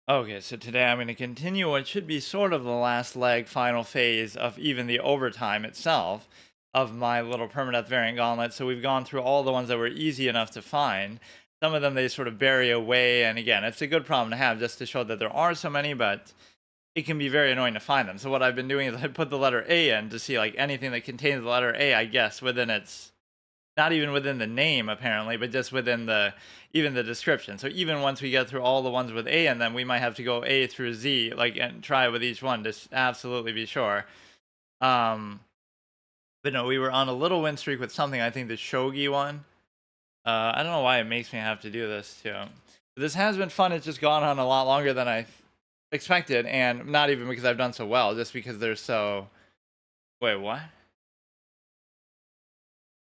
Okay, so today I'm going to continue what should be sort of the last leg, final phase of even the overtime itself of my little permadeath variant gauntlet. So we've gone through all the ones that were easy enough to find. Some of them they sort of bury away, and again, it's a good problem to have just to show that there are so many, but it can be very annoying to find them. So what I've been doing is I put the letter A in to see like anything that contains the letter A, I guess, within its not even within the name apparently, but just within the even the description. So even once we get through all the ones with A in them, we might have to go A through Z, like, and try with each one to absolutely be sure. Um, but no, we were on a little win streak with something. I think the Shogi one. I don't know why it makes me have to do this too. This has been fun. It's just gone on a lot longer than I expected, and not even because I've done so well, just because they're so. Wait, what?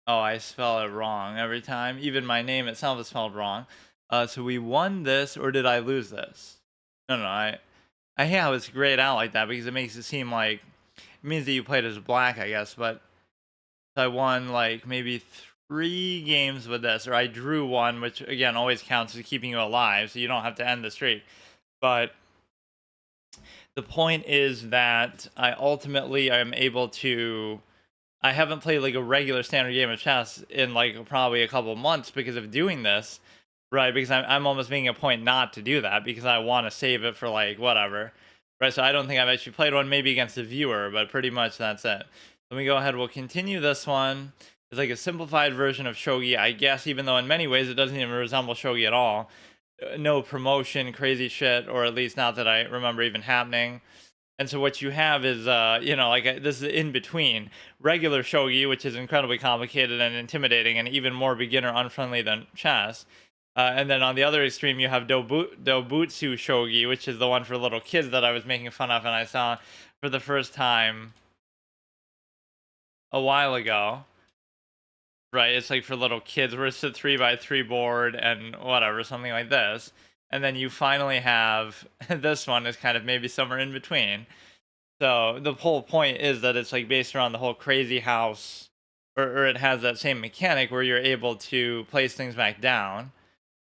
Oh, I spell it wrong every time. Even my name itself is spelled wrong. So we won this, or did I lose this? No, no, I hate how it's grayed out like that because it makes it seem like it means that you played as black, I guess. But I won like maybe 3 games with this, or I drew one, which again always counts as keeping you alive, so you don't have to end the streak. But the point is that I ultimately am able to. I haven't played like a regular standard game of chess in like probably a couple of months because of doing this, right? Because I'm almost making a point not to do that because I want to save it for like whatever, right? So I don't think I've actually played one, maybe against a viewer, but pretty much that's it. Let me go ahead. We'll continue this one. It's like a simplified version of shogi, I guess, even though in many ways it doesn't even resemble shogi at all. No promotion, crazy shit, or at least not that I remember even happening. And so what you have is, like this is in between regular shogi, which is incredibly complicated and intimidating, and even more beginner unfriendly than chess. And then on the other extreme, you have Dobutsu Shogi, which is the one for little kids that I was making fun of, and I saw for the first time a while ago. Right, it's like for little kids, where it's a 3x3 board and whatever, something like this. And then you finally have this one is kind of maybe somewhere in between. So the whole point is that it's like based around the whole crazy house, or it has that same mechanic where you're able to place things back down.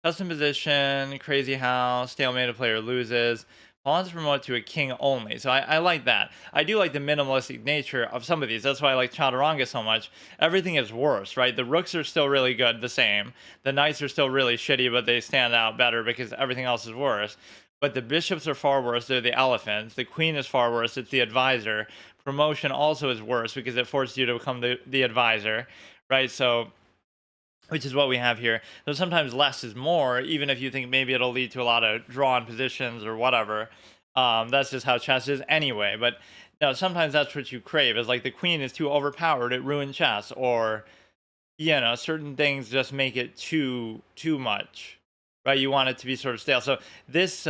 Custom position, crazy house, stalemate, a player loses. Pawns promote to a king only. So I like that. I do like the minimalistic nature of some of these. That's why I like Chaturanga so much. Everything is worse, right? The rooks are still really good, the same. The knights are still really shitty, but they stand out better because everything else is worse. But the bishops are far worse. They're the elephants. The queen is far worse. It's the advisor. Promotion also is worse because it forces you to become the advisor, right? So which is what we have here. So sometimes less is more, even if you think maybe it'll lead to a lot of drawn positions or whatever. That's just how chess is anyway. But no, sometimes that's what you crave. Is like the queen is too overpowered, it ruins chess, or certain things just make it too much, right? You want it to be sort of stale. So this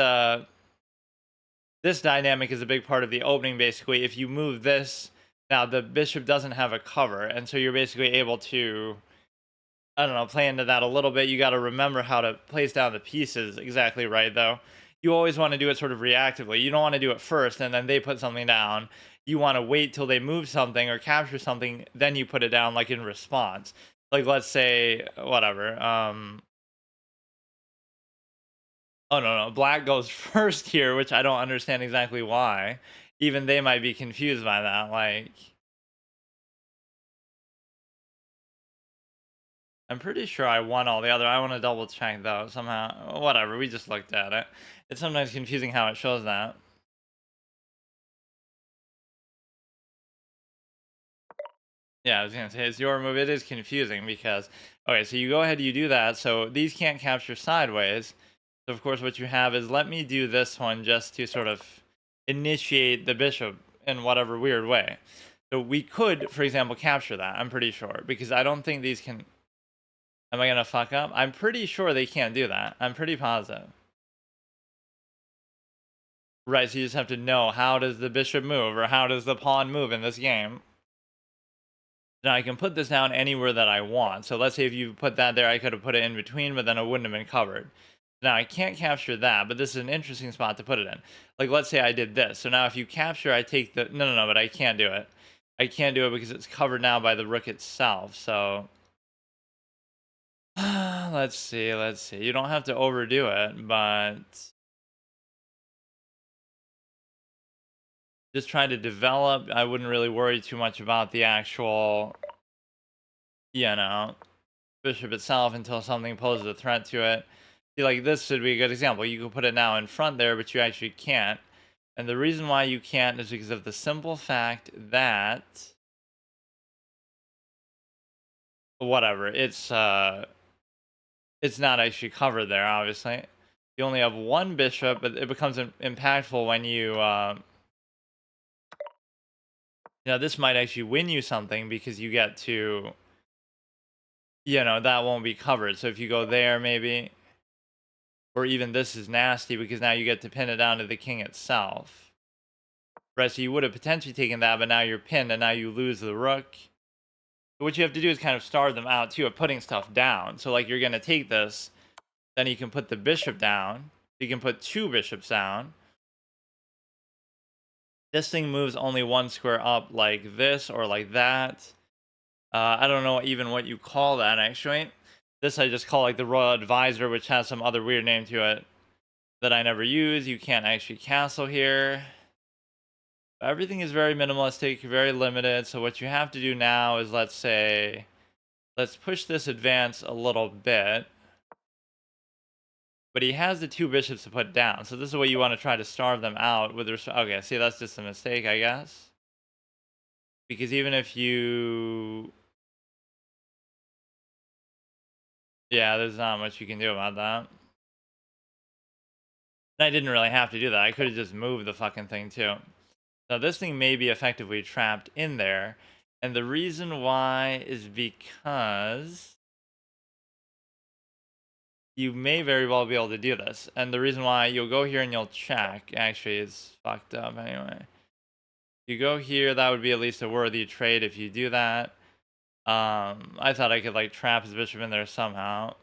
dynamic is a big part of the opening. Basically, if you move this now, the bishop doesn't have a cover, and so you're basically able to I don't know, play into that a little bit. You got to remember how to place down the pieces exactly right, though. You always want to do it sort of reactively. You don't want to do it first and then they put something down. You want to wait till they move something or capture something, then you put it down, like in response. Like, let's say, whatever. Oh, no, no. Black goes first here, which I don't understand exactly why. Even they might be confused by that. Like, I'm pretty sure I won all the other. I want to double check though. Somehow, whatever. We just looked at it. It's sometimes confusing how it shows that. Yeah, I was gonna say it's your move. It is confusing because okay, so you go ahead, you do that. So these can't capture sideways. So of course, what you have is let me do this one just to sort of initiate the bishop in whatever weird way. So we could, for example, capture that. I'm pretty sure because I don't think these can. Am I gonna fuck up? I'm pretty sure they can't do that. I'm pretty positive. Right, so you just have to know how does the bishop move or how does the pawn move in this game. Now I can put this down anywhere that I want. So let's say if you put that there, I could have put it in between, but then it wouldn't have been covered. Now I can't capture that, but this is an interesting spot to put it in. Like let's say I did this. So now if you capture, I take the no, no, no, but I can't do it. I can't do it because it's covered now by the rook itself. So let's see. You don't have to overdo it, but just try to develop. I wouldn't really worry too much about the actual, you know, bishop itself until something poses a threat to it. See, like this should be a good example. You could put it now in front there, but you actually can't. And the reason why you can't is because of the simple fact that whatever, it's not actually covered there, obviously. You only have one bishop, but it becomes impactful when you this might actually win you something because you get to, that won't be covered. So if you go there maybe, or even this is nasty because now you get to pin it down to the king itself. Right, so you would have potentially taken that, but now you're pinned and now you lose the rook. What you have to do is kind of starve them out too of putting stuff down. So like you're going to take this, then you can put the bishop down. You can put 2 bishops down. This thing moves only 1 square up like this or like that. I don't know even what you call that actually. This I just call like the royal advisor, which has some other weird name to it that I never use. You can't actually castle here. Everything is very minimalistic, very limited. So what you have to do now is, let's push this advance a little bit. But he has the 2 bishops to put down. So this is what you want to try to starve them out with okay, see, that's just a mistake, I guess. Because even if you... Yeah, there's not much you can do about that. And I didn't really have to do that. I could have just moved the fucking thing too. Now this thing may be effectively trapped in there. And the reason why is because you may very well be able to do this. And the reason why you'll go here and you'll check actually is fucked up anyway. You go here, that would be at least a worthy trade if you do that. I thought I could like trap his bishop in there somehow.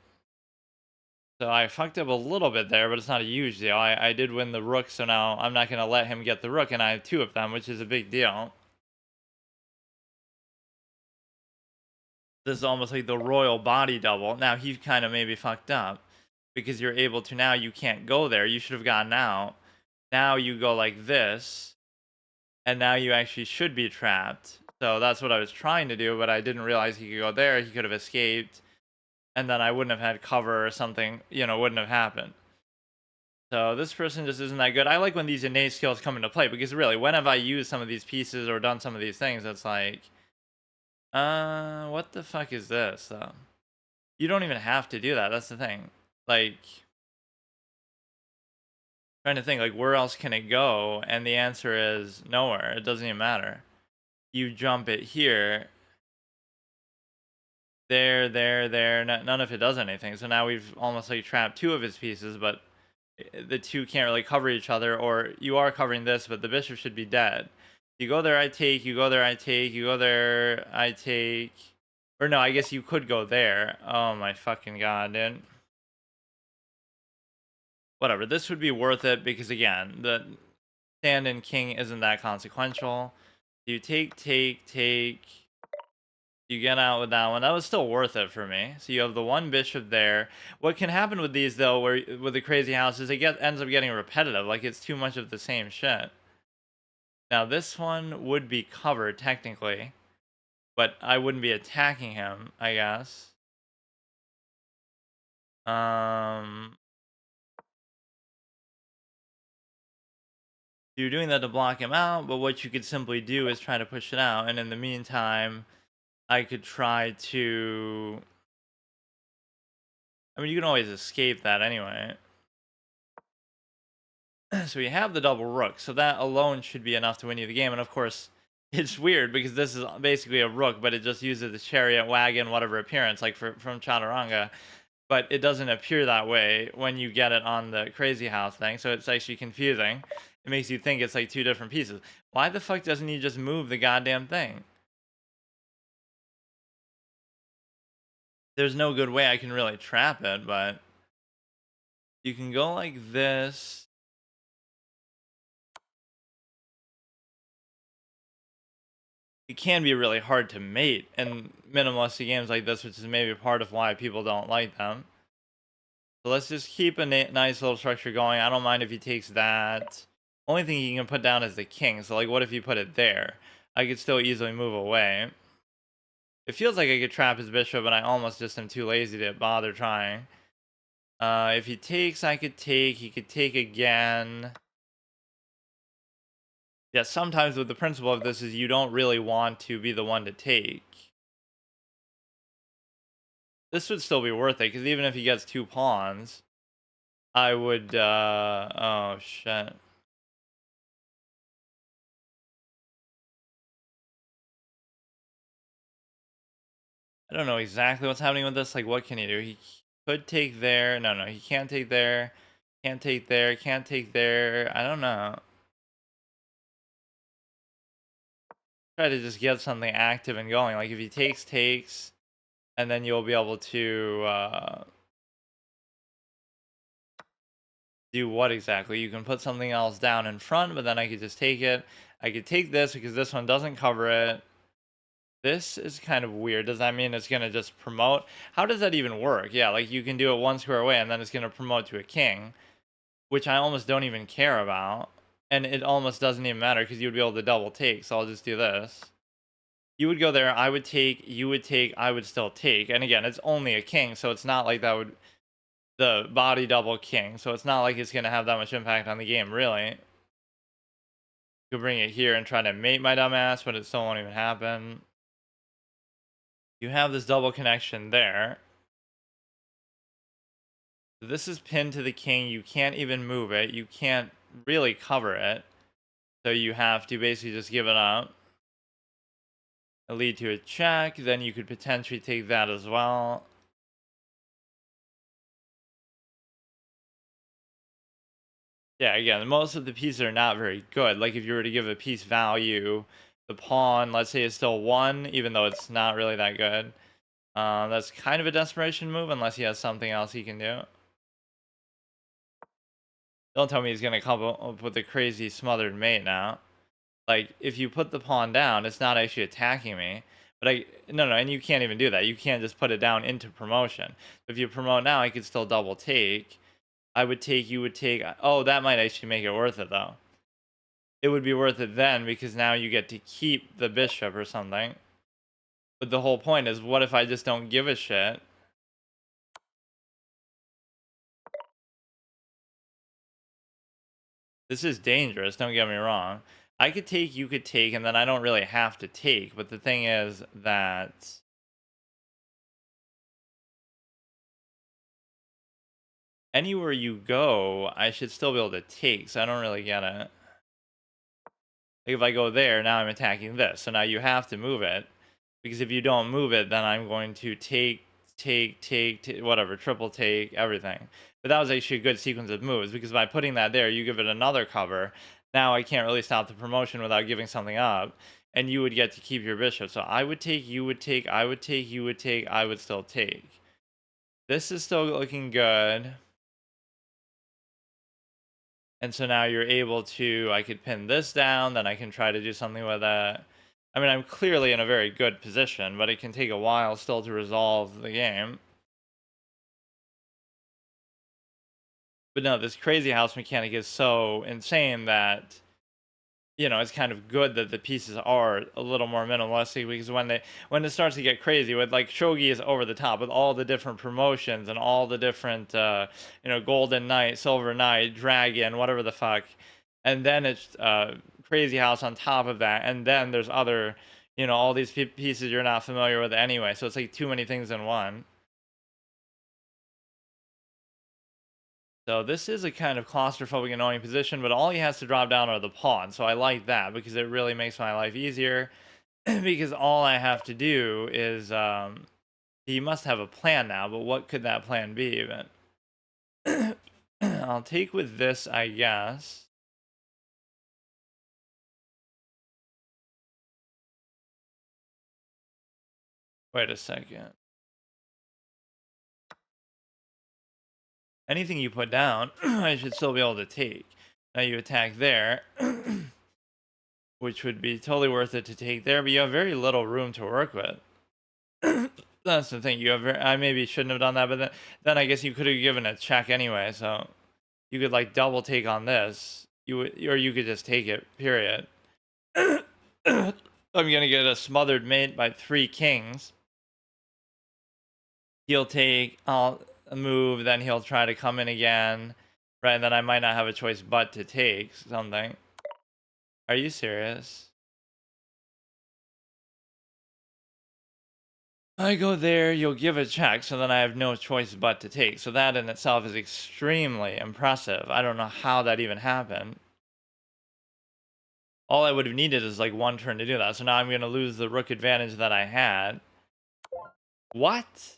So I fucked up a little bit there, but it's not a huge deal. I did win the rook, so now I'm not going to let him get the rook, and I have 2 of them, which is a big deal. This is almost like the royal body double. Now he kind of maybe fucked up because you're able to, now you can't go there. You should have gotten out. Now you go like this, and now you actually should be trapped. So that's what I was trying to do, but I didn't realize he could go there. He could have escaped, and then I wouldn't have had cover or something, wouldn't have happened. So this person just isn't that good. I like when these innate skills come into play because really, when have I used some of these pieces or done some of these things? It's like, what the fuck is this though? You don't even have to do that. That's the thing. Like, trying to think like where else can it go? And the answer is nowhere. It doesn't even matter. You jump it here. There. None of it does anything. So now we've almost like trapped 2 of his pieces, but the 2 can't really cover each other, or you are covering this, but the bishop should be dead. You go there, I take. You go there, I take. You go there, I take. Or no, I guess you could go there. Oh my fucking god, dude. Whatever, this would be worth it because again, the stand-in king isn't that consequential. You take. You get out with that one. That was still worth it for me. So you have the 1 bishop there. What can happen with these though, where with the crazy house, is ends up getting repetitive. Like it's too much of the same shit. Now this one would be covered technically, but I wouldn't be attacking him, I guess. You're doing that to block him out, but what you could simply do is try to push it out, and in the meantime, I could try to... I mean, you can always escape that anyway. So we have the double rook, so that alone should be enough to win you the game. And of course, it's weird because this is basically a rook, but it just uses the chariot, wagon, whatever appearance, like from Chaturanga. But it doesn't appear that way when you get it on the crazy house thing, so it's actually confusing. It makes you think it's like 2 different pieces. Why the fuck doesn't he just move the goddamn thing? There's no good way I can really trap it, but you can go like this. It can be really hard to mate in minimalistic games like this, which is maybe part of why people don't like them. So let's just keep a nice little structure going. I don't mind if he takes that. Only thing you can put down is the king. So like, what if you put it there? I could still easily move away. It feels like I could trap his bishop, and I almost just am too lazy to bother trying. If he takes, I could take. He could take again. Yeah, sometimes with the principle of this is you don't really want to be the one to take. This would still be worth it, because even if he gets 2 pawns, I would, oh shit. I don't know exactly what's happening with this. Like, what can he do? He could take there. No, he can't take there. Can't take there. Can't take there. I don't know. Try to just get something active and going. Like, if he takes, and then you'll be able to, do what exactly? You can put something else down in front, but then I could just take it. I could take this because this one doesn't cover it. This is kind of weird. Does that mean it's going to just promote? How does that even work? Yeah, like you can do it 1 square away and then it's going to promote to a king, which I almost don't even care about. And it almost doesn't even matter because you would be able to double take. So I'll just do this. You would go there, I would take, you would take, I would still take. And again, it's only a king, so it's not like that would the body double king. So it's not like it's going to have that much impact on the game, really. Could bring it here and try to mate my dumbass, but it still won't even happen. You have this double connection there. This is pinned to the king. You can't even move it. You can't really cover it. So you have to basically just give it up. It'll lead to a check. Then you could potentially take that as well. Yeah, again, most of the pieces are not very good. Like if you were to give a piece value, the pawn, let's say, is still 1, even though it's not really that good. That's kind of a desperation move unless he has something else he can do. Don't tell me he's going to come up with a crazy smothered mate now. Like, if you put the pawn down, it's not actually attacking me. But no, and you can't even do that. You can't just put it down into promotion. If you promote now, I could still double take. I would take, you would take. Oh, that might actually make it worth it, though. It would be worth it then, because now you get to keep the bishop or something. But the whole point is, what if I just don't give a shit? This is dangerous, don't get me wrong. I could take, you could take, and then I don't really have to take. But the thing is that anywhere you go, I should still be able to take, so I don't really get it. Like if I go there, now I'm attacking this, so now you have to move it. Because if you don't move it, then I'm going to take, whatever, triple take, everything. But that was actually a good sequence of moves, because by putting that there, you give it another cover. Now I can't really stop the promotion without giving something up, and you would get to keep your bishop. So I would take, you would take, I would take, you would take, I would still take. This is still looking good. And so now you're able to, I could pin this down, then I can try to do something with that. I mean, I'm clearly in a very good position, but it can take a while still to resolve the game. But no, this crazy house mechanic is so insane that, you know, it's kind of good that the pieces are a little more minimalistic, because when it starts to get crazy with, like, shogi is over the top with all the different promotions and all the different you know, golden knight, silver knight, dragon, whatever the fuck, and then it's crazy house on top of that, and then there's other, you know, all these pieces you're not familiar with anyway, so it's like too many things in one. So this is a kind of claustrophobic, annoying position, but all he has to drop down are the pawns. So I like that because it really makes my life easier. Because all I have to do is, he must have a plan now, but what could that plan be even? I'll take with this, I guess. Wait a second. Anything you put down, I should still be able to take. Now you attack there, which would be totally worth it to take there, but you have very little room to work with. That's the thing. You have. I maybe shouldn't have done that, but then I guess you could have given a check anyway. So you could like double take on this, or you could just take it, period. I'm gonna get a smothered mate by 3 kings. He'll take a move, then he'll try to come in again, right? And then I might not have a choice but to take something. Are you serious? I go there, you'll give a check, so then I have no choice but to take. So that in itself is extremely impressive. I don't know how that even happened. All I would have needed is like 1 turn to do that. So now I'm going to lose the rook advantage that I had. What?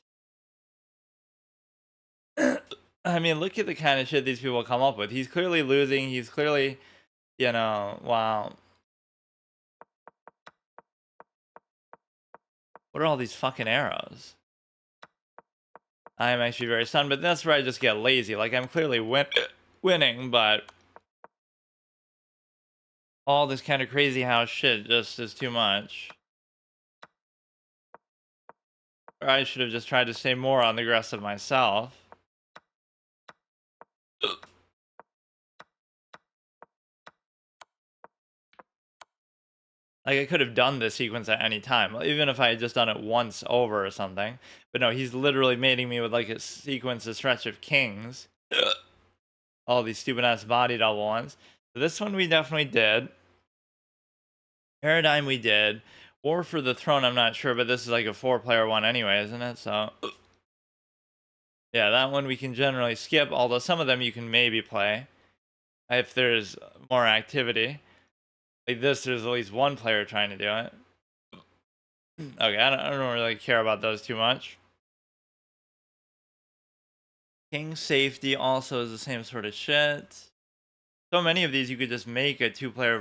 I mean, look at the kind of shit these people come up with. He's clearly losing. He's clearly, wow. What are all these fucking arrows? I am actually very stunned, but that's where I just get lazy. Like, I'm clearly winning, but all this kind of crazy house shit just is too much. Or I should have just tried to stay more on the grass of myself. Like, I could have done this sequence at any time, even if I had just done it once over or something. But no, he's literally mating me with, like, a sequence, a stretch of kings. All these stupid-ass body double ones. So this one we definitely did. Paradigm we did. War for the Throne, I'm not sure, but this is like a 4-player one anyway, isn't it? So, yeah, that one we can generally skip, although some of them you can maybe play if there's more activity. Like this, there's at least 1 player trying to do it. Okay, I don't really care about those too much. King safety also is the same sort of shit. So many of these you could just make a 2-player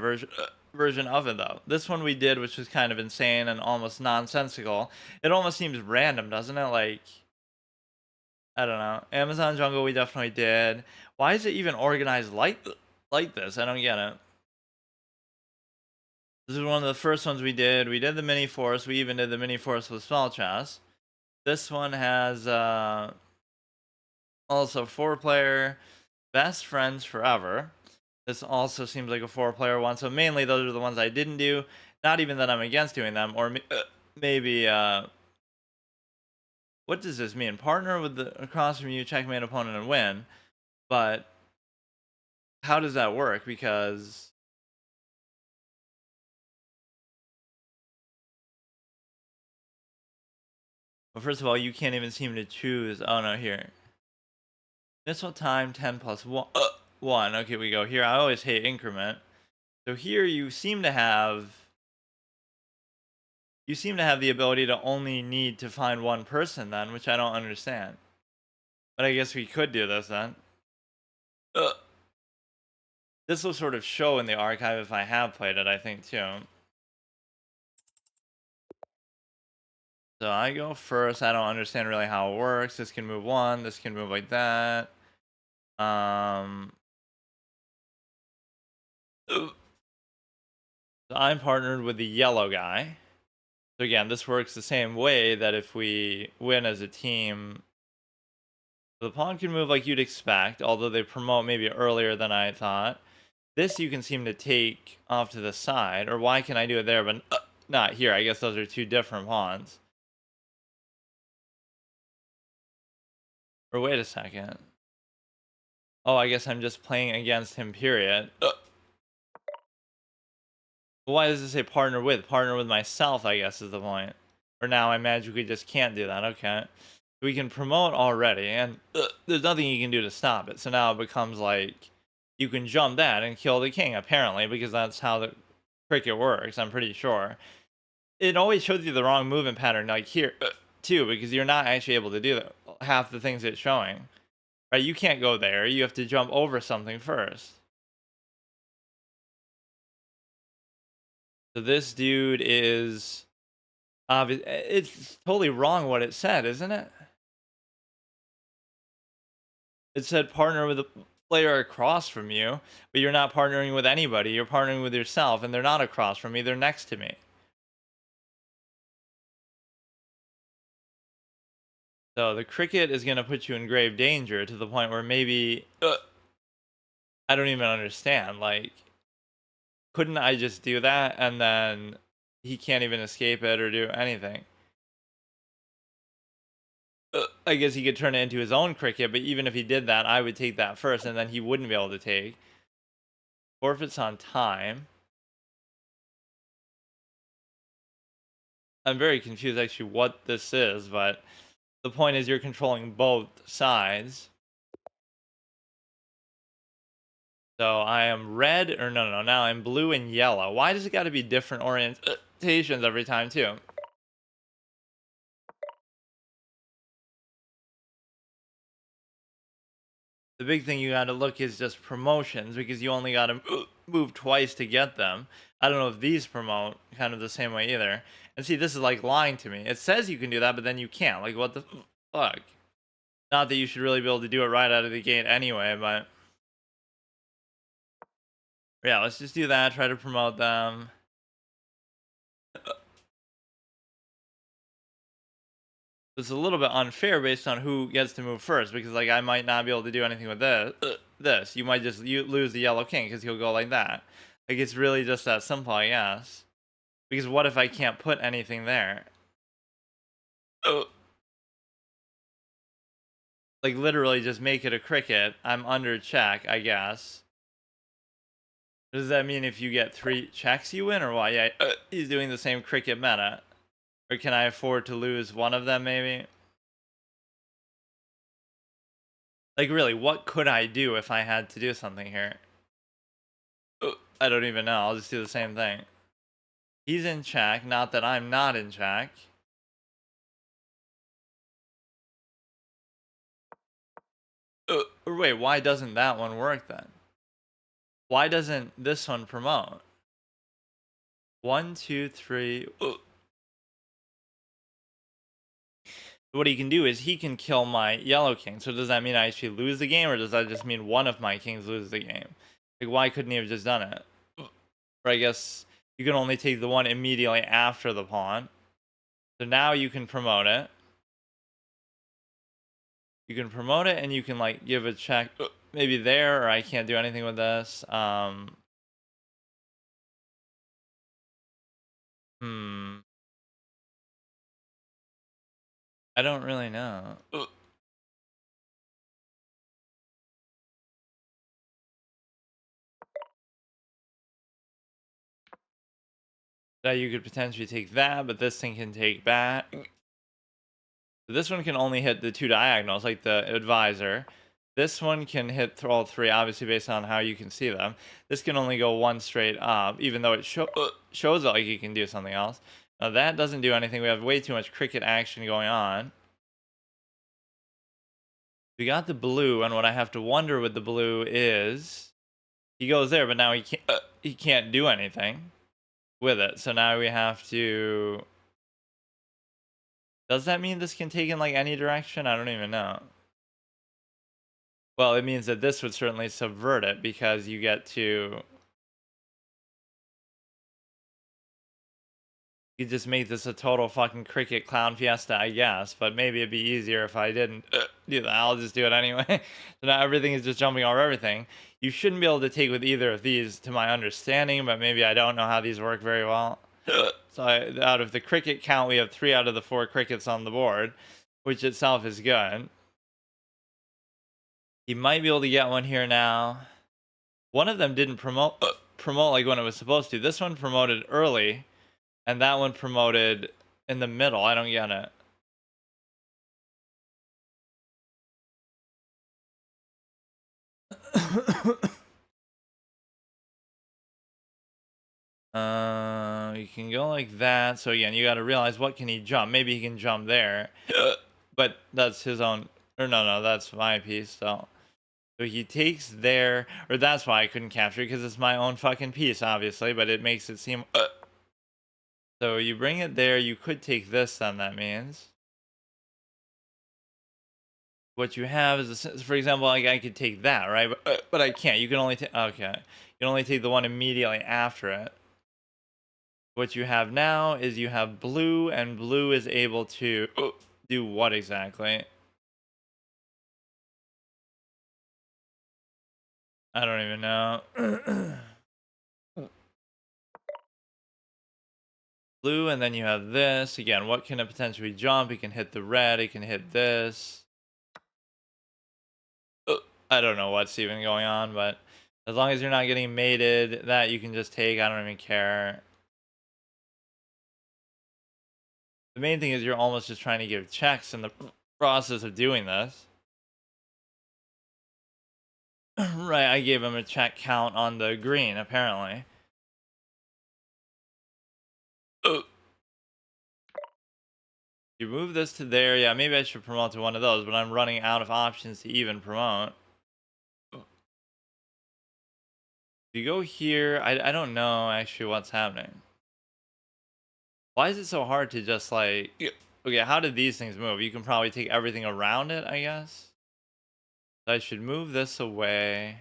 version of it though. This one we did, which was kind of insane and almost nonsensical. It almost seems random, doesn't it? Like, I don't know. Amazon Jungle we definitely did. Why is it even organized like this? I don't get it. This is one of the first ones we did. We did the mini force. We even did the mini force with small chess. This one has also 4-player best friends forever. This also seems like a 4-player one. So mainly those are the ones I didn't do. Not even that I'm against doing them, or maybe what does this mean? Partner with the across from you, checkmate opponent, and win. But how does that work? Because well, first of all, you can't even seem to choose. Oh no, here. Initial time 10 plus 1. 1. Okay, we go here. I always hate increment. So here you seem to have the ability to only need to find 1 person then, which I don't understand. But I guess we could do this then. This will sort of show in the archive if I have played it, I think, too. So I go first. I don't understand really how it works. This can move 1. This can move like that. So I'm partnered with the yellow guy. So again, this works the same way that if we win as a team, the pawn can move like you'd expect, although they promote maybe earlier than I thought. This you can seem to take off to the side, or why can I do it there but not here? I guess those are 2 different pawns. Or wait a second. Oh, I guess I'm just playing against him, period. Why does it say partner with? Partner with myself, I guess, is the point. Or now I magically just can't do that. Okay. We can promote already, and there's nothing you can do to stop it. So now it becomes like you can jump that and kill the king, apparently, because that's how the cricket works, I'm pretty sure. It always shows you the wrong movement pattern, like here, too, because you're not actually able to do half the things it's showing. Right? You can't go there. You have to jump over something first. So this dude is it's totally wrong what it said, isn't it? It said partner with a player across from you, but you're not partnering with anybody. You're partnering with yourself, and they're not across from me. They're next to me. So the cricket is going to put you in grave danger to the point where maybe I don't even understand. Like, couldn't I just do that and then he can't even escape it or do anything? I guess he could turn it into his own cricket, but even if he did that, I would take that first, and then he wouldn't be able to take. Forfeits on time. I'm very confused actually what this is, but the point is you're controlling both sides. So I am red, or no, now I'm blue and yellow. Why does it got to be different orientations every time too? The big thing you got to look is just promotions, because you only got to move twice to get them. I don't know if these promote kind of the same way either. And see, this is like lying to me. It says you can do that, but then you can't. Like, what the fuck? Not that you should really be able to do it right out of the gate anyway, but yeah, let's just do that. Try to promote them. It's a little bit unfair based on who gets to move first, because like I might not be able to do anything with this. You might just lose the yellow king because he'll go like that. Like, it's really just that simple, I guess. Because what if I can't put anything there? Like, literally just make it a cricket. I'm under check, I guess. Does that mean if you get 3 checks you win, or what? Yeah, he's doing the same cricket meta. Or can I afford to lose one of them maybe? Like, really, what could I do if I had to do something here? I don't even know. I'll just do the same thing. He's in check, not that I'm not in check. Or wait, why doesn't that one work then? Why doesn't this one promote? 1, 2, 3. What he can do is he can kill my yellow king. So does that mean I actually lose the game, or does that just mean one of my kings loses the game? Like, why couldn't he have just done it? Or I guess you can only take the one immediately after the pawn. So now you can promote it. You can promote it, and you can like give a check maybe there, or I can't do anything with this. I don't really know. That you could potentially take that, but this thing can take that. This one can only hit the 2 diagonals, like the advisor. This one can hit all 3, obviously based on how you can see them. This can only go 1 straight up, even though it shows it like you can do something else. Now that doesn't do anything. We have way too much cricket action going on. We got the blue, and what I have to wonder with the blue is he goes there, but now he can't do anything with it. So now we have to. Does that mean this can take in like any direction? I don't even know. Well, it means that this would certainly subvert it, because you get to. You just make this a total fucking cricket clown fiesta, I guess. But maybe it'd be easier if I didn't do that. I'll just do it anyway. So now everything is just jumping over everything. You shouldn't be able to take with either of these, to my understanding, but maybe I don't know how these work very well. So out of the cricket count, we have 3 out of the 4 crickets on the board, which itself is good. He might be able to get one here now. One of them didn't promote like when it was supposed to. This one promoted early, and that one promoted in the middle. I don't get it. You can go like that. So again, you got to realize, what can he jump? Maybe he can jump there, but that's his own. Or no, that's my piece. So he takes there, or that's why I couldn't capture it, because it's my own fucking piece, obviously. But it makes it seem. So you bring it there. You could take this. Then that means what you have is, for example, like I could take that, right? But I can't. You can only take. Okay, you can only take the one immediately after it. What you have now is you have blue, and blue is able to do what exactly? I don't even know. Blue, and then you have this. Again, what can it potentially jump? It can hit the red, it can hit this. I don't know what's even going on, but as long as you're not getting mated, that you can just take. I don't even care. The main thing is you're almost just trying to give checks in the process of doing this. Right, I gave him a check count on the green, apparently. You move this to there. Yeah, maybe I should promote to one of those, but I'm running out of options to even promote. If you go here, I don't know actually what's happening. Why is it so hard to just like... Okay, how did these things move? You can probably take everything around it, I guess. So I should move this away.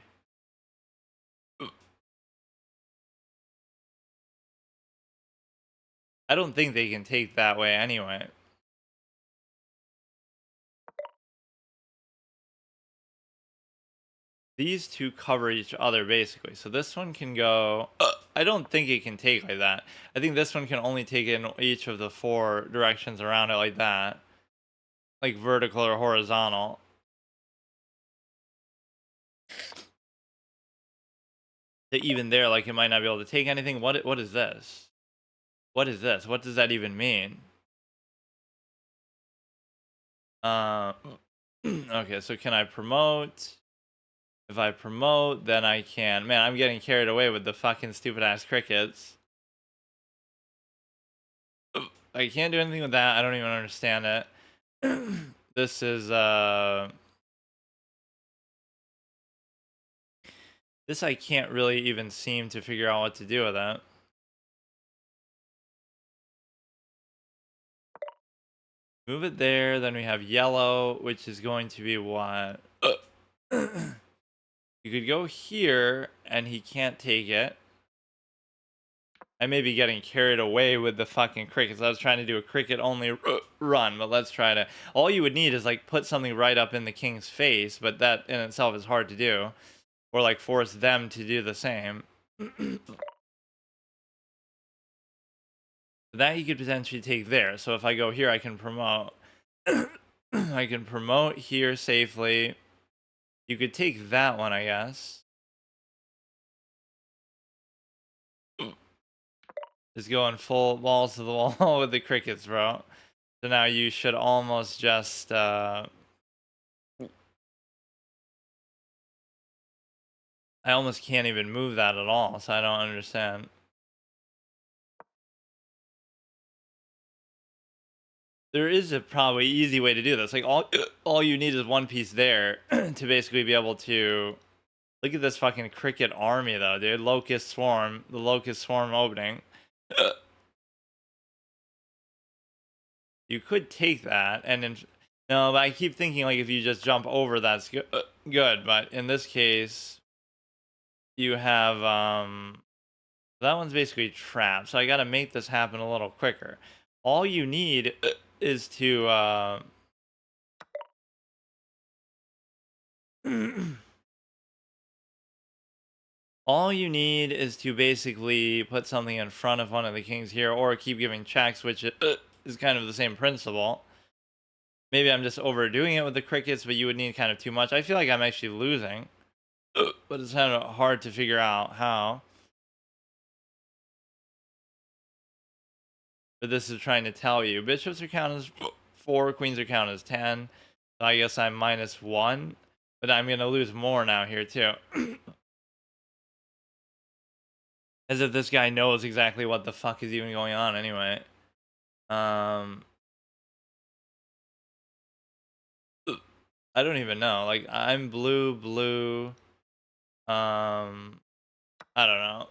I don't think they can take that way anyway. These two cover each other basically. So this one can go... I don't think it can take like that. I think this one can only take in each of the 4 directions around it like that. Like vertical or horizontal. So even there, like it might not be able to take anything. What is this? What is this? What does that even mean? Okay, so can I promote? If I promote, then I can... Man, I'm getting carried away with the fucking stupid-ass crickets. I can't do anything with that. I don't even understand it. This is, This I can't really even seem to figure out what to do with it. Move it there, then we have yellow, which is going to be what? You could go here, and he can't take it. I may be getting carried away with the fucking crickets. I was trying to do a cricket only run, but let's try to... All you would need is like put something right up in the king's face, but that in itself is hard to do. Or like force them to do the same. That you could potentially take there. So if I go here, I can promote. I can promote here safely. You could take that one, I guess. Just going full balls to the wall with the crickets, bro. So now you should almost just... I almost can't even move that at all, so I don't understand. There is a probably easy way to do this. Like all you need is one piece there to basically be able to... Look at this fucking cricket army though, dude. Locust Swarm. The Locust Swarm opening. You could take that and then... No, but I keep thinking like if you just jump over, that's good. But in this case, you have... That one's basically trapped. So I gotta make this happen a little quicker. All you need is to... All you need is to basically put something in front of one of the kings here, or keep giving checks, which is kind of the same principle. Maybe I'm just overdoing it with the crickets, but you would need kind of too much. I feel like I'm actually losing, but it's kind of hard to figure out how. But this is trying to tell you. Bishops are counted as 4, queens are counted as 10. So I guess I'm -1, but I'm going to lose more now here too. As if this guy knows exactly what the fuck is even going on anyway. I don't even know. Like, I'm blue. I don't know.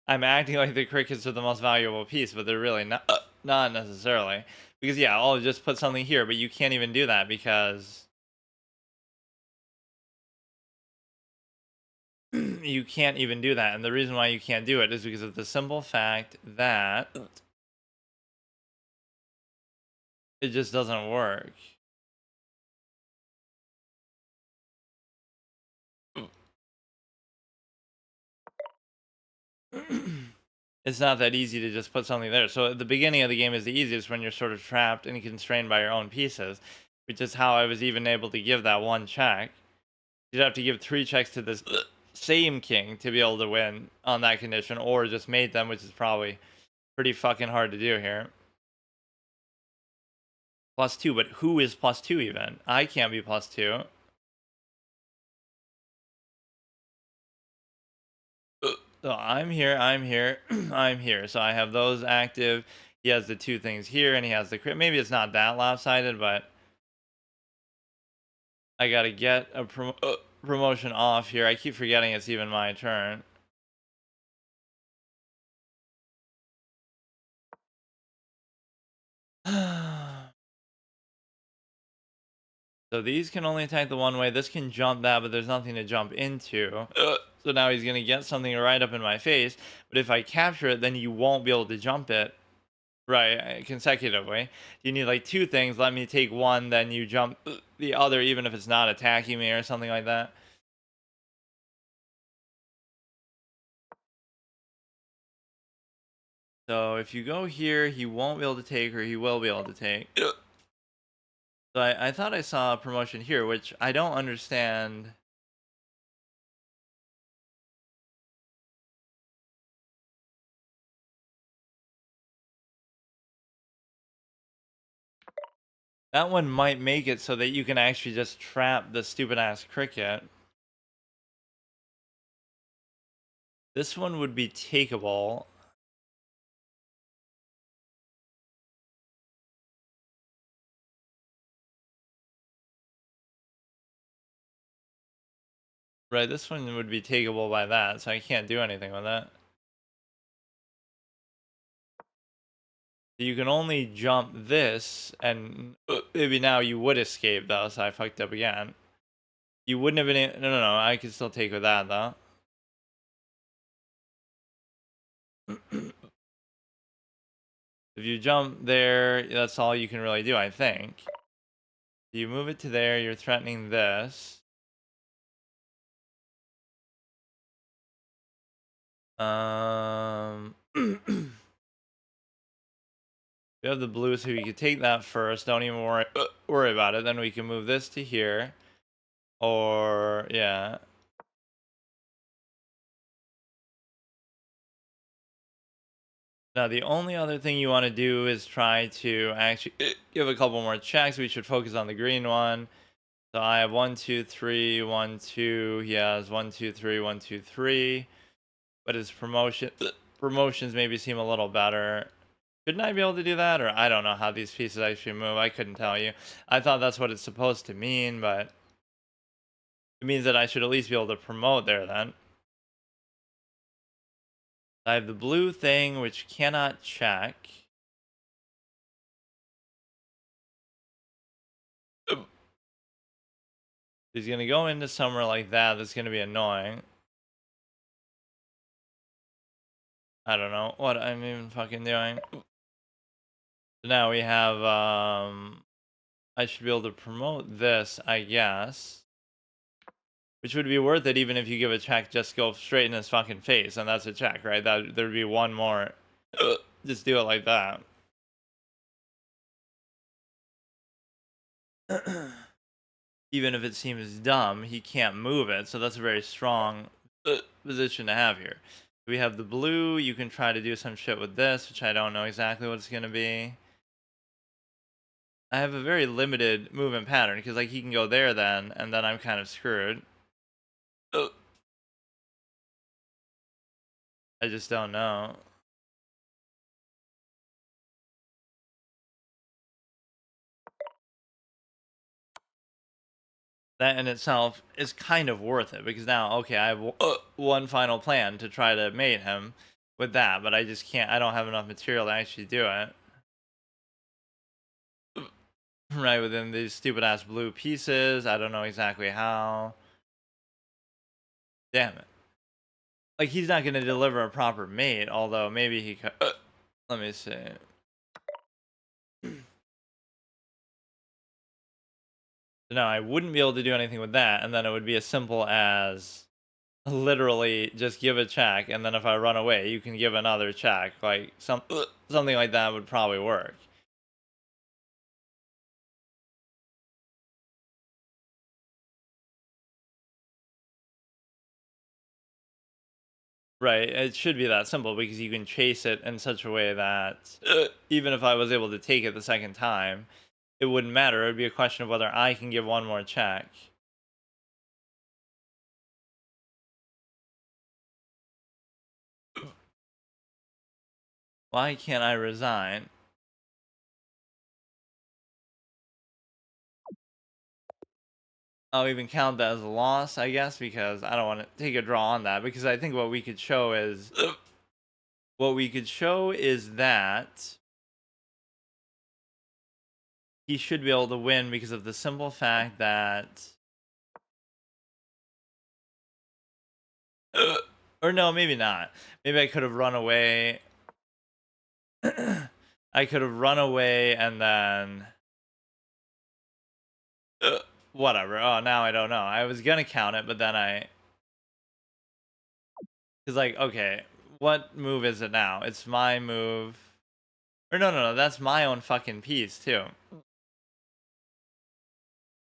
I'm acting like the crickets are the most valuable piece, but they're really not necessarily. Because, yeah, I'll just put something here, but you can't even do that because... You can't even do that. And the reason why you can't do it is because of the simple fact that... It just doesn't work. it's not that easy to just put something there. So at the beginning of the game is the easiest when you're sort of trapped and constrained by your own pieces, which is how I was even able to give that one check. You'd have to give 3 checks to this same king to be able to win on that condition, or just mate them, which is probably pretty fucking hard to do here. +2, but who is +2 even? I can't be +2. So I'm here, I'm here, I'm here. So I have those active. He has the 2 things here, and he has the crit. Maybe it's not that lopsided, but I gotta get a promotion off here. I keep forgetting it's even my turn. So these can only attack the one way. This can jump that, but there's nothing to jump into. So now he's going to get something right up in my face. But if I capture it, then you won't be able to jump it right consecutively. You need like 2 things. Let me take one, then you jump the other, even if it's not attacking me or something like that. So if you go here, he won't be able to take, or he will be able to take. So I thought I saw a promotion here, which I don't understand. That one might make it so that you can actually just trap the stupid ass cricket. This one would be takeable. Right, this one would be takeable by that, so I can't do anything with that. You can only jump this, and maybe now you would escape though, so I fucked up again. You wouldn't have been no, I could still take with that though. If you jump there, that's all you can really do, I think. You move it to there, you're threatening this. We have the blue, so we could take that first. Don't even worry about it. Then we can move this to here. Or, yeah. Now, the only other thing you want to do is try to actually give a couple more checks. We should focus on the green one. So I have 1, 2, 3, 1, 2. He has 1, 2, 3, 1, 2, 3. But his promotions maybe seem a little better. Shouldn't I be able to do that? Or I don't know how these pieces actually move. I couldn't tell you. I thought that's what it's supposed to mean, but it means that I should at least be able to promote there then. I have the blue thing, which cannot check. He's going to go into somewhere like that. That's going to be annoying. I don't know what I'm even fucking doing. So now we have, I should be able to promote this, I guess. Which would be worth it even if you give a check, just go straight in his fucking face, and that's a check, right? That there'd be one more. Just do it like that. Even if it seems dumb, he can't move it, so that's a very strong position to have here. We have the blue. You can try to do some shit with this, which I don't know exactly what it's going to be. I have a very limited movement pattern, because like he can go there then, and then I'm kind of screwed. I just don't know. That in itself is kind of worth it, because now, okay, I have one final plan to try to mate him with that, but I just can't. I don't have enough material to actually do it. Right within these stupid ass blue pieces. I don't know exactly how. Damn it. Like, he's not going to deliver a proper mate, although maybe he could. Let me see. So now I wouldn't be able to do anything with that, and then it would be as simple as literally just give a check, and then if I run away, you can give another check. Like something like that would probably work. Right, it should be that simple because you can chase it in such a way that even if I was able to take it the second time, it wouldn't matter. It would be a question of whether I can give one more check. Why can't I resign? I'll even count that as a loss, I guess, because I don't want to take a draw on that. Because I think what we could show is that he should be able to win because of the simple fact that, or no, maybe not. Maybe I could have run away. I could have run away and then whatever. Oh, now I don't know. I was gonna count it, but then because like, okay, what move is it now? It's my move. Or no, that's my own fucking piece too.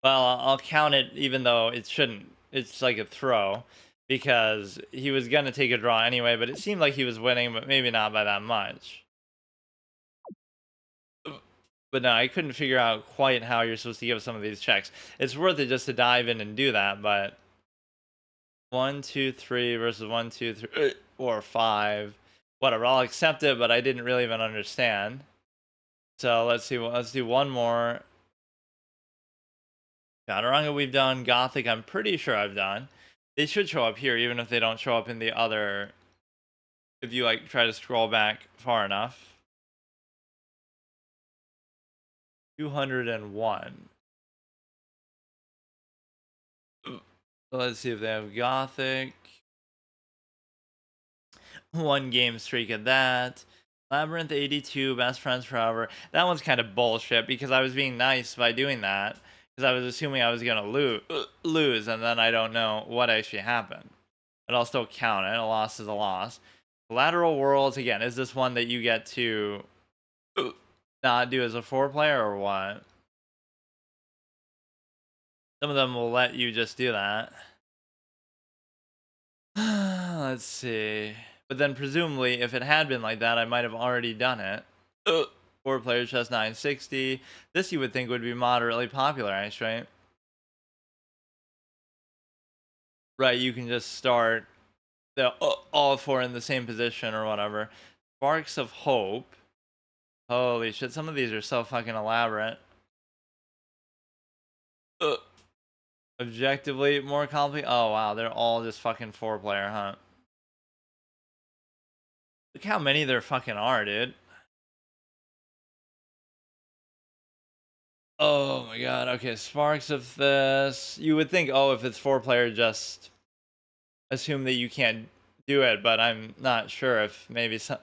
Well, I'll count it even though it shouldn't. It's like a throw because he was gonna take a draw anyway, but it seemed like he was winning, but maybe not by that much. But no, I couldn't figure out quite how you're supposed to give some of these checks. It's worth it just to dive in and do that, but 1, 2, 3 versus 1, 2, 3, or 5. Whatever, I'll accept it, but I didn't really even understand. So let's see. Let's do one more. Chaturanga we've done. Gothic, I'm pretty sure I've done. They should show up here, even if they don't show up in the other. If you like try to scroll back far enough. 201. Let's see if they have Gothic. 1 game streak of that. Labyrinth 82, Best Friends Forever. That one's kind of bullshit because I was being nice by doing that because I was assuming I was gonna lose, and then I don't know what actually happened. But I'll still count it. A loss is a loss. Lateral Worlds again. Is this one that you get to not do as a 4-player or what? Some of them will let you just do that. Let's see. But then presumably, if it had been like that, I might have already done it. 4-player chess 960. This you would think would be moderately popular, actually. Right, you can just start the all 4 in the same position or whatever. Sparks of Hope. Holy shit, some of these are so fucking elaborate. Objectively more complicated. Oh wow, they're all just fucking 4-player, huh? Look how many there fucking are, dude. Oh my god, okay, sparks of this. You would think, oh, if it's 4-player, just assume that you can't do it, but I'm not sure if maybe some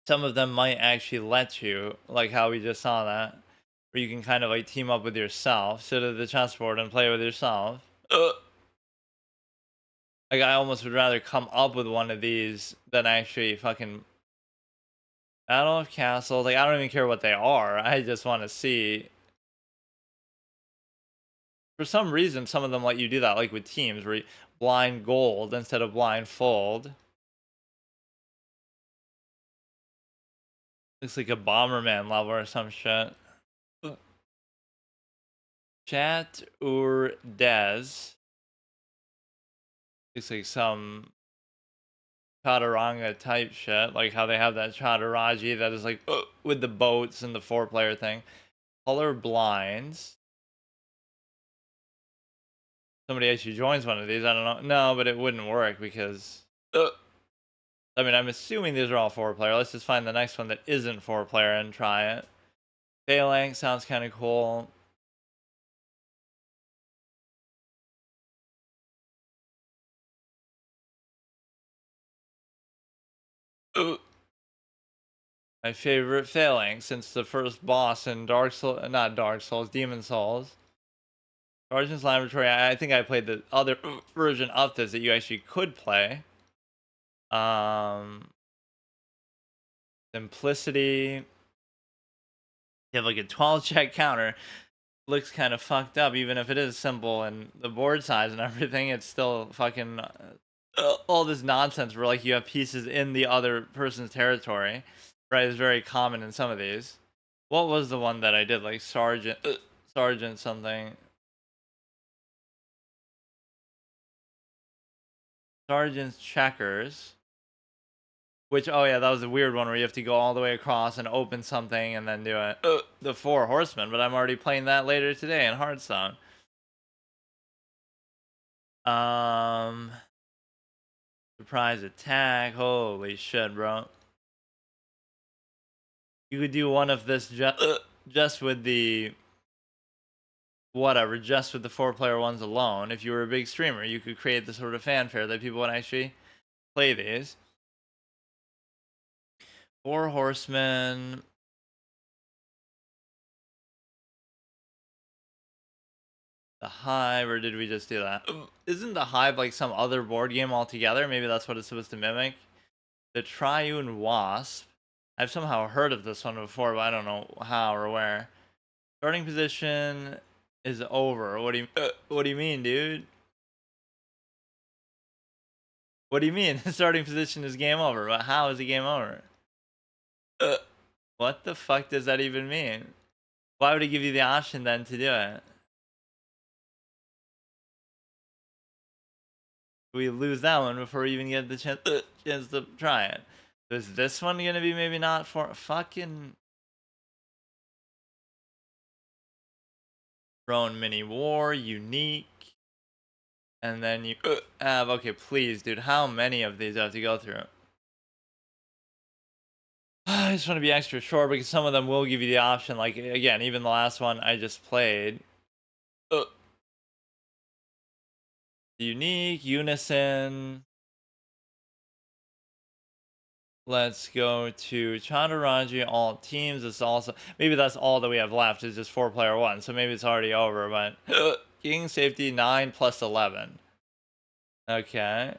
of them might actually let you, like how we just saw that, where you can kind of like team up with yourself, sit at the chessboard and play with yourself. Like I almost would rather come up with one of these than actually fucking Battle of Castles. Like I don't even care what they are. I just want to see. For some reason, some of them let you do that, like with teams, where you blind gold instead of blindfold. Looks like a Bomberman level or some shit. Chat or Des. Looks like some Chaturanga type shit, like how they have that Chaturaji that is like with the boats and the 4-player thing. Color blinds. Somebody actually joins one of these. I don't know. No, but it wouldn't work because. I mean, I'm assuming these are all 4-player. Let's just find the next one that isn't 4-player and try it. Phalanx sounds kind of cool. My favorite Phalanx since the first boss in Dark Souls, not Dark Souls, Demon Souls. Sergeant's Laboratory. I think I played the other version of this that you actually could play. Simplicity. You have like a 12 check counter. Looks kind of fucked up, even if it is simple and the board size and everything. It's still fucking all this nonsense where like you have pieces in the other person's territory, right? Is very common in some of these. What was the one that I did? Like Sergeant something. Sergeant's Checkers. Which, oh yeah, that was a weird one where you have to go all the way across and open something and then do it. The Four Horsemen, but I'm already playing that later today in Hearthstone. Surprise attack. Holy shit, bro. You could do one of this just with the whatever, just with the 4-player ones alone. If you were a big streamer, you could create the sort of fanfare that people would actually play these. Four Horsemen. The Hive, or did we just do that? Isn't the Hive like some other board game altogether? Maybe that's what it's supposed to mimic. The Triune Wasp. I've somehow heard of this one before, but I don't know how or where. Starting position is over. What do you mean, dude? What do you mean? The starting position is game over. But how is it game over? What the fuck does that even mean? Why would it give you the option then to do it? We lose that one before we even get the chance to try it. Is this one gonna be maybe not for fucking drone mini war unique? And then you have, okay, please, dude, how many of these do I have to go through? I just want to be extra short because some of them will give you the option. Like again, even the last one I just played. Unique, unison. Let's go to Chandraraji, all teams. It's also, maybe that's all that we have left is just 4-player one. So maybe it's already over, but King safety 9 plus 11. Okay.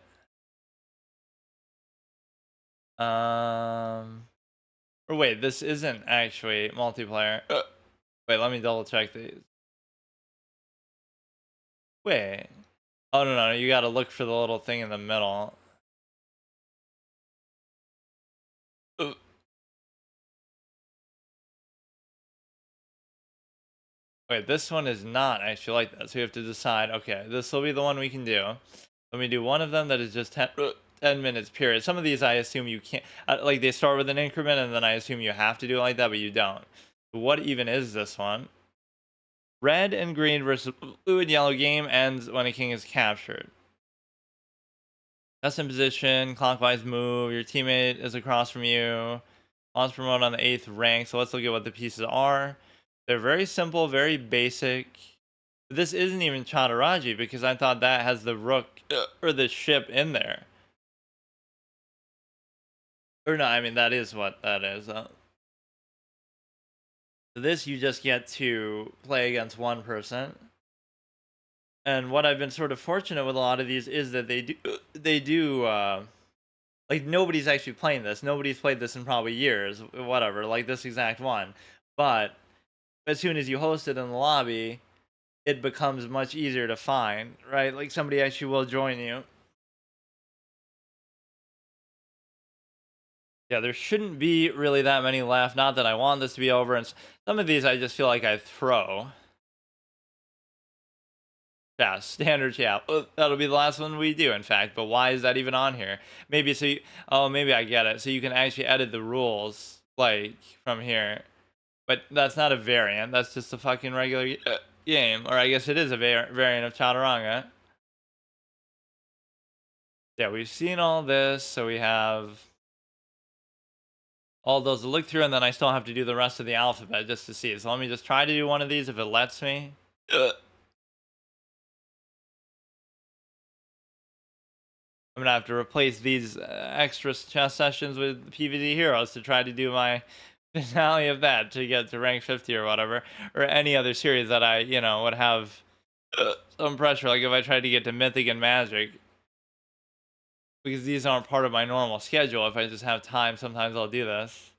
Or wait, this isn't actually multiplayer. Wait, let me double check these. Wait. Oh no, you gotta look for the little thing in the middle. Wait, this one is not actually like that. So we have to decide, okay, this will be the one we can do. Let me do one of them that is just 10 minutes period. Some of these I assume you can't, like they start with an increment and then I assume you have to do it like that, but you don't. What even is this one? Red and green versus blue and yellow. Game ends when a king is captured. Custom position, clockwise move. Your teammate is across from you. Wants to promote on the 8th rank. So let's look at what the pieces are. They're very simple, very basic. This isn't even Chandraraji because I thought that has the rook or the ship in there. Or no, I mean that is what that is. So this you just get to play against one person. And what I've been sort of fortunate with a lot of these is that they do like nobody's actually playing this. Nobody's played this in probably years, whatever, like this exact one. But as soon as you host it in the lobby, it becomes much easier to find, right? Like somebody actually will join you. Yeah, there shouldn't be really that many left. Not that I want this to be over. And some of these I just feel like I throw. Yeah, standard chat. That'll be the last one we do, in fact. But why is that even on here? Maybe so you, oh, maybe I get it. So you can actually edit the rules, like, from here. But that's not a variant. That's just a fucking regular game. Or I guess it is a variant of Chaturanga. Yeah, we've seen all this. So we have all those to look through. And then I still have to do the rest of the alphabet just to see. So let me just try to do one of these if it lets me. I'm gonna have to replace these extra chess sessions with PvZ Heroes to try to do my finale of that to get to rank 50 or whatever, or any other series that I, would have Some pressure, like if I tried to get to Mythic and Magic, because these aren't part of my normal schedule. If I just have time, sometimes I'll do this.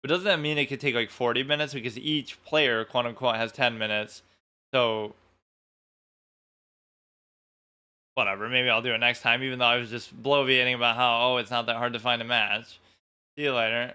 But doesn't that mean it could take like 40 minutes? Because each player, quote unquote, has 10 minutes. So, whatever. Maybe I'll do it next time, even though I was just bloviating about how, oh, it's not that hard to find a match. See you later.